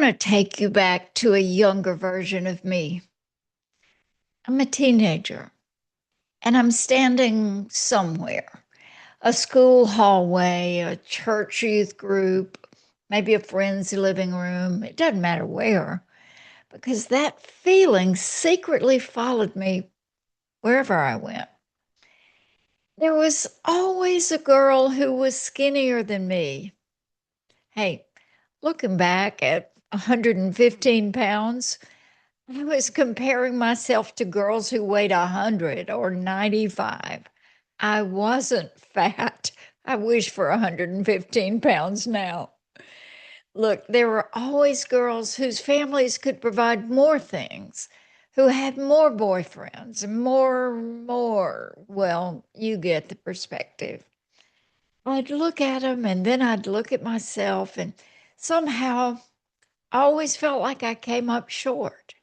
want to take you back to a younger version of me. I'm a teenager and I'm standing somewhere, a school hallway, a church youth group, maybe a friend's living room. It doesn't matter where, because that feeling secretly followed me wherever I went. There was always a girl who was skinnier than me. Hey, looking back at 115 pounds, I was comparing myself to girls who weighed 100 or 95. I wasn't fat. I wish for 115 pounds now. Look, there were always girls whose families could provide more things, who had more boyfriends and more. Well, you get the perspective. I'd look at them and then I'd look at myself, and somehow I always felt like I came up short.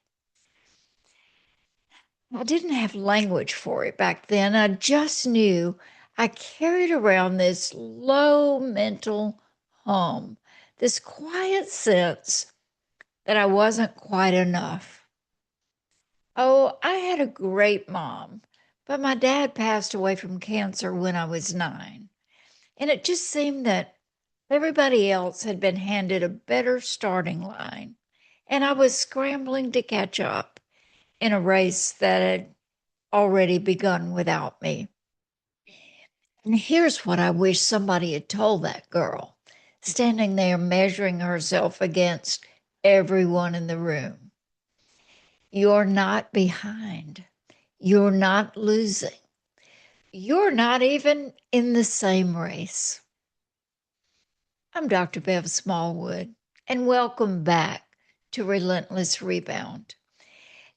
I didn't have language for it back then. I just knew I carried around this low mental hum, this quiet sense that I wasn't quite enough. Oh, I had a great mom, but my dad passed away from cancer when I was 9. And it just seemed that everybody else had been handed a better starting line, and I was scrambling to catch up in a race that had already begun without me. And here's what I wish somebody had told that girl, standing there measuring herself against everyone in the room. You're not behind. You're not losing. You're not even in the same race. I'm Dr. Bev Smallwood, and welcome back to Relentless Rebound.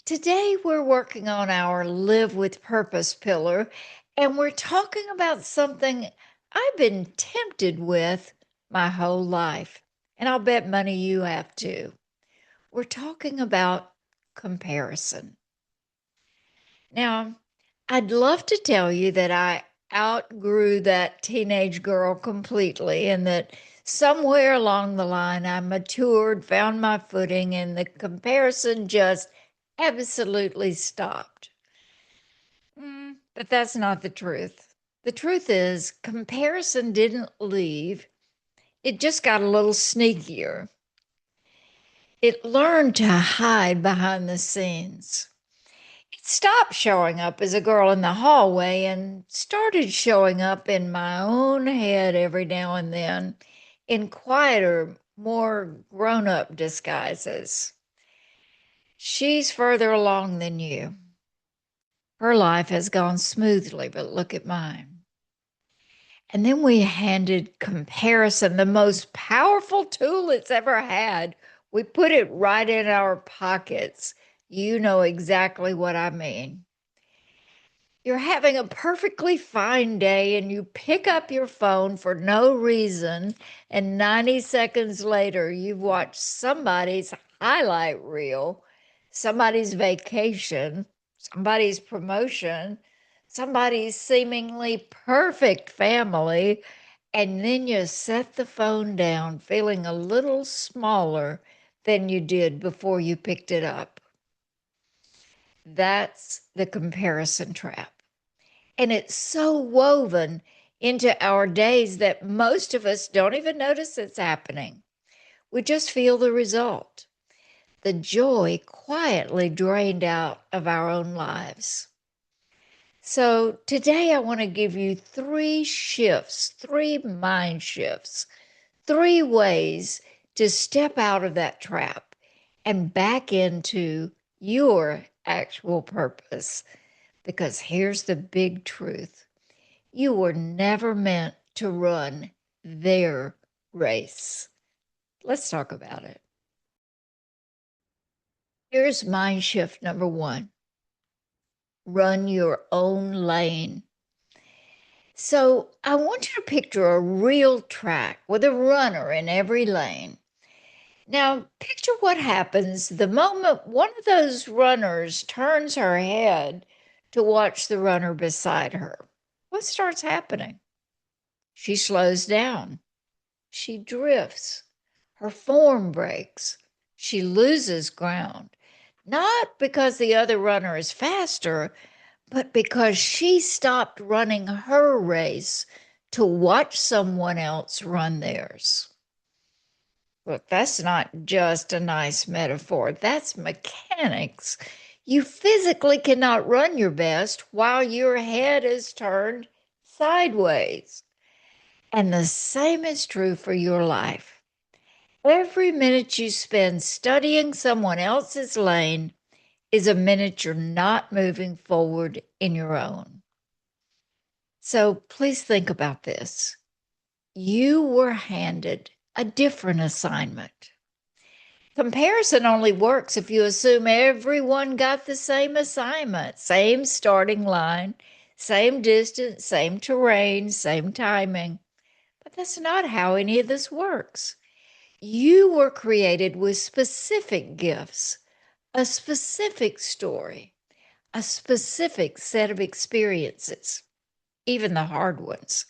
Today, we're working on our Live with Purpose pillar, and we're talking about something I've been tempted with my whole life. And I'll bet money you have too. We're talking about comparison. Now, I'd love to tell you that I outgrew that teenage girl completely and that somewhere along the line I matured, found my footing, and the comparison just absolutely stopped. But that's not the truth. The truth is, comparison didn't leave, it just got a little sneakier. It learned to hide behind the scenes. It stopped showing up as a girl in the hallway and started showing up in my own head every now and then in quieter, more grown up disguises. She's further along than you. Her life has gone smoothly, but look at mine. And then we handed comparison the most powerful tool it's ever had. We put it right in our pockets. You know exactly what I mean. You're having a perfectly fine day and you pick up your phone for no reason, and 90 seconds later, you've watched somebody's highlight reel, somebody's vacation, somebody's promotion, somebody's seemingly perfect family, and then you set the phone down feeling a little smaller than you did before you picked it up. That's the comparison trap. And it's so woven into our days that most of us don't even notice it's happening. We just feel the result. The joy quietly drained out of our own lives. So today I want to give you 3 shifts, 3 mind shifts, 3 ways to step out of that trap and back into your actual purpose. Because here's the big truth: you were never meant to run their race. Let's talk about it. Here's mind shift number 1: run your own lane. So I want you to picture a real track with a runner in every lane. Now, picture what happens the moment one of those runners turns her head to watch the runner beside her. What starts happening? She slows down. She drifts. Her form breaks. She loses ground, not because the other runner is faster, but because she stopped running her race to watch someone else run theirs. Look, that's not just a nice metaphor, that's mechanics. You physically cannot run your best while your head is turned sideways. And the same is true for your life. Every minute you spend studying someone else's lane is a minute you're not moving forward in your own. So please think about this. You were handed a different assignment. Comparison only works if you assume everyone got the same assignment, same starting line, same distance, same terrain, same timing. But that's not how any of this works. You were created with specific gifts, a specific story, a specific set of experiences, even the hard ones,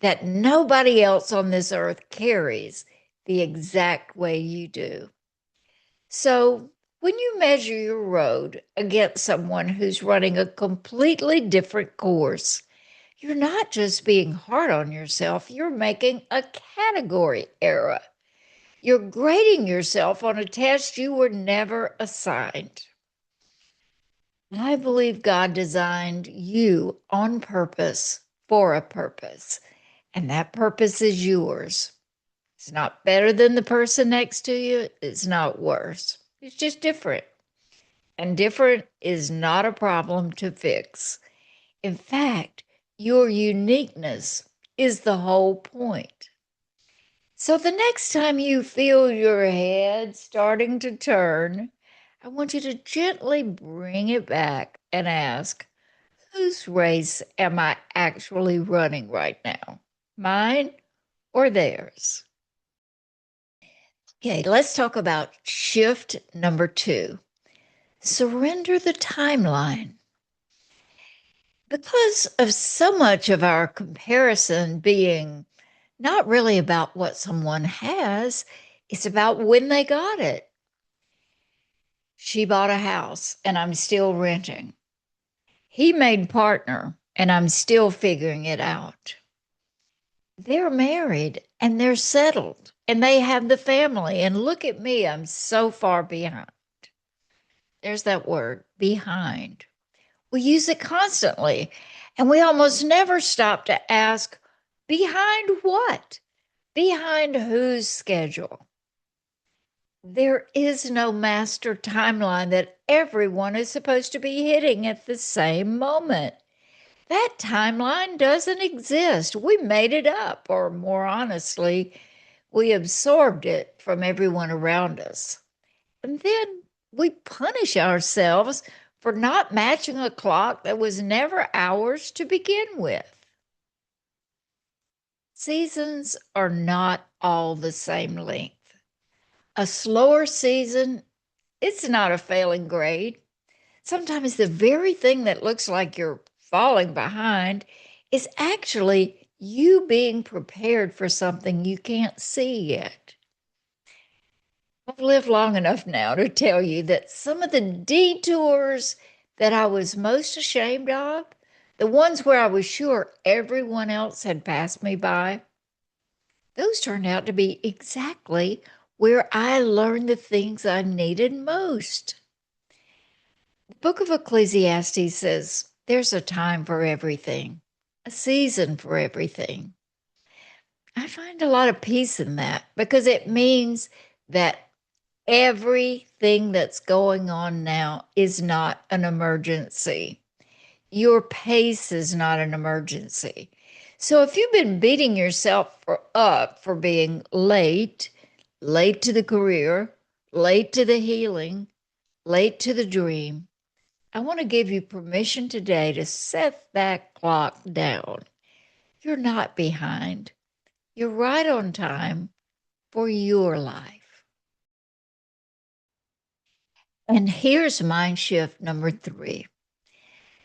that nobody else on this earth carries the exact way you do. So, when you measure your road against someone who's running a completely different course, you're not just being hard on yourself, you're making a category error. You're grading yourself on a test you were never assigned. I believe God designed you on purpose for a purpose, and that purpose is yours. It's not better than the person next to you, it's not worse. It's just different. And different is not a problem to fix. In fact, your uniqueness is the whole point. So the next time you feel your head starting to turn, I want you to gently bring it back and ask, whose race am I actually running right now? Mine or theirs? Okay, let's talk about shift number 2. Surrender the timeline. Because of so much of our comparison being not really about what someone has, it's about when they got it. She bought a house and I'm still renting. He made partner and I'm still figuring it out. They're married and they're settled and they have the family. And look at me, I'm so far behind. There's that word, behind. We use it constantly, and we almost never stop to ask, behind what? Behind whose schedule? There is no master timeline that everyone is supposed to be hitting at the same moment. That timeline doesn't exist. We made it up, or more honestly, we absorbed it from everyone around us. And then we punish ourselves for not matching a clock that was never ours to begin with. Seasons are not all the same length. A slower season, it's not a failing grade. Sometimes the very thing that looks like you're falling behind is actually you being prepared for something you can't see yet. I've lived long enough now to tell you that some of the detours that I was most ashamed of, the ones where I was sure everyone else had passed me by, those turned out to be exactly where I learned the things I needed most. The book of Ecclesiastes says there's a time for everything, a season for everything. I find a lot of peace in that because it means that everything that's going on now is not an emergency. Your pace is not an emergency. So if you've been beating yourself up for being late, late to the career, late to the healing, late to the dream, I want to give you permission today to set that clock down. You're not behind. You're right on time for your life. And here's mind shift number 3.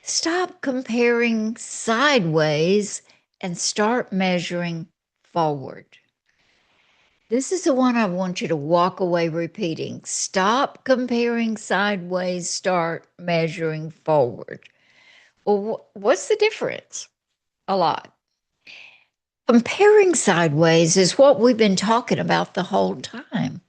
Stop comparing sideways and start measuring forward. This is the one I want you to walk away repeating. Stop comparing sideways, start measuring forward. Well, what's the difference? A lot. Comparing sideways is what we've been talking about the whole time.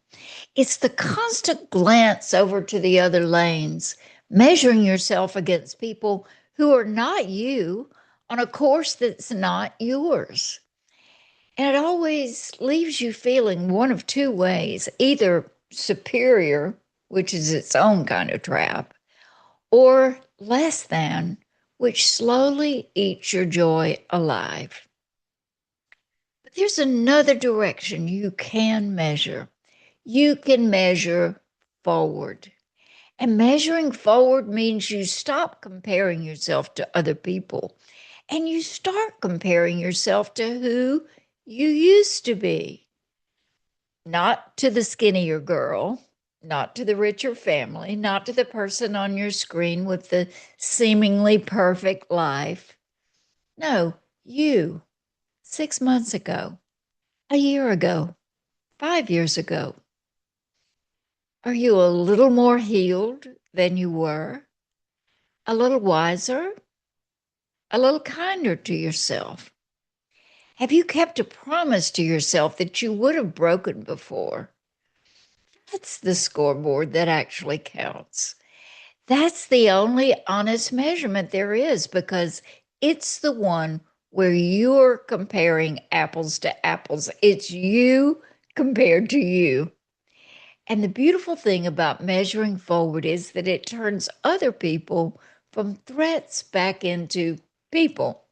It's the constant glance over to the other lanes, measuring yourself against people who are not you on a course that's not yours. And it always leaves you feeling one of two ways, either superior, which is its own kind of trap, or less than, which slowly eats your joy alive. But there's another direction you can measure. You can measure forward. And measuring forward means you stop comparing yourself to other people and you start comparing yourself to who you used to be. Not to the skinnier girl, not to the richer family, not to the person on your screen with the seemingly perfect life. No, you, 6 months ago, a year ago, 5 years ago. Are you a little more healed than you were? A little wiser? A little kinder to yourself? Have you kept a promise to yourself that you would have broken before? That's the scoreboard that actually counts. That's the only honest measurement there is because it's the one where you're comparing apples to apples. It's you compared to you. And the beautiful thing about measuring forward is that it turns other people from threats back into people.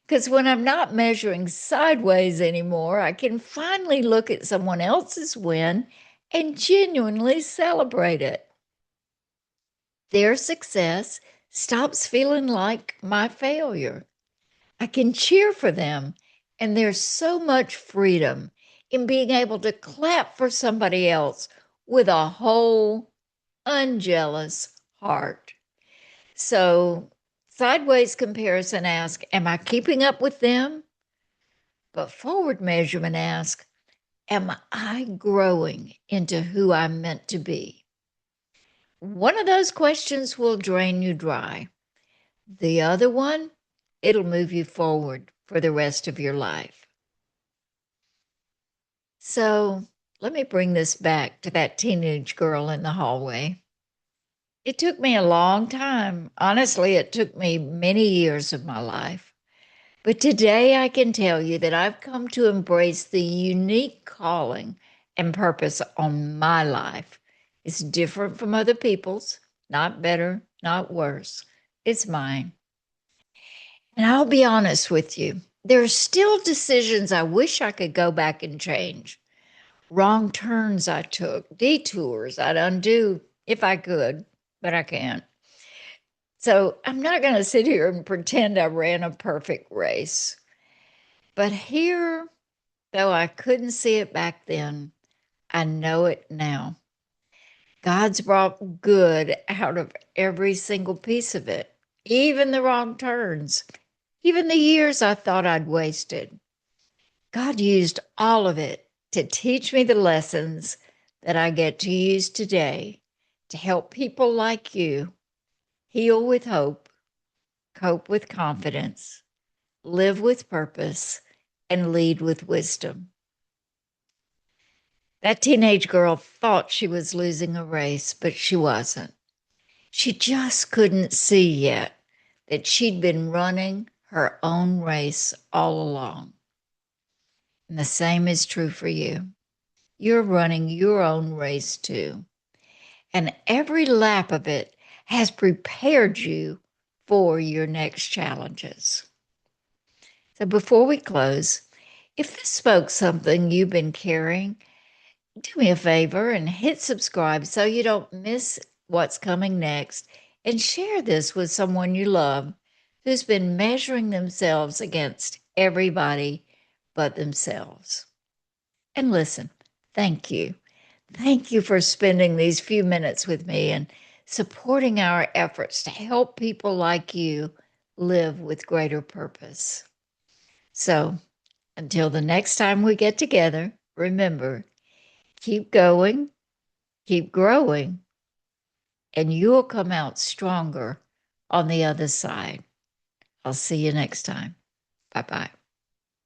Because when I'm not measuring sideways anymore, I can finally look at someone else's win and genuinely celebrate it. Their success stops feeling like my failure. I can cheer for them, and there's so much freedom in being able to clap for somebody else with a whole, unjealous heart. So, sideways comparison asks, am I keeping up with them? But forward measurement asks, am I growing into who I'm meant to be? One of those questions will drain you dry. The other one, it'll move you forward for the rest of your life. So let me bring this back to that teenage girl in the hallway. It took me a long time. Honestly, it took me many years of my life. But today I can tell you that I've come to embrace the unique calling and purpose on my life. It's different from other people's, not better, not worse. It's mine. And I'll be honest with you, there are still decisions I wish I could go back and change. Wrong turns I took, detours I'd undo if I could, but I can't. So I'm not going to sit here and pretend I ran a perfect race. But here, though I couldn't see it back then, I know it now. God's brought good out of every single piece of it, even the wrong turns, even the years I thought I'd wasted. God used all of it to teach me the lessons that I get to use today to help people like you heal with hope, cope with confidence, live with purpose, and lead with wisdom. That teenage girl thought she was losing a race, but she wasn't. She just couldn't see yet that she'd been running her own race all along. And the same is true for you. You're running your own race too. And every lap of it has prepared you for your next challenges. So before we close, if this spoke something you've been carrying, do me a favor and hit subscribe so you don't miss what's coming next. And share this with someone you love who's been measuring themselves against everybody but themselves. And listen, thank you. Thank you for spending these few minutes with me and supporting our efforts to help people like you live with greater purpose. So until the next time we get together, remember, keep going, keep growing, and you'll come out stronger on the other side. I'll see you next time. Bye bye.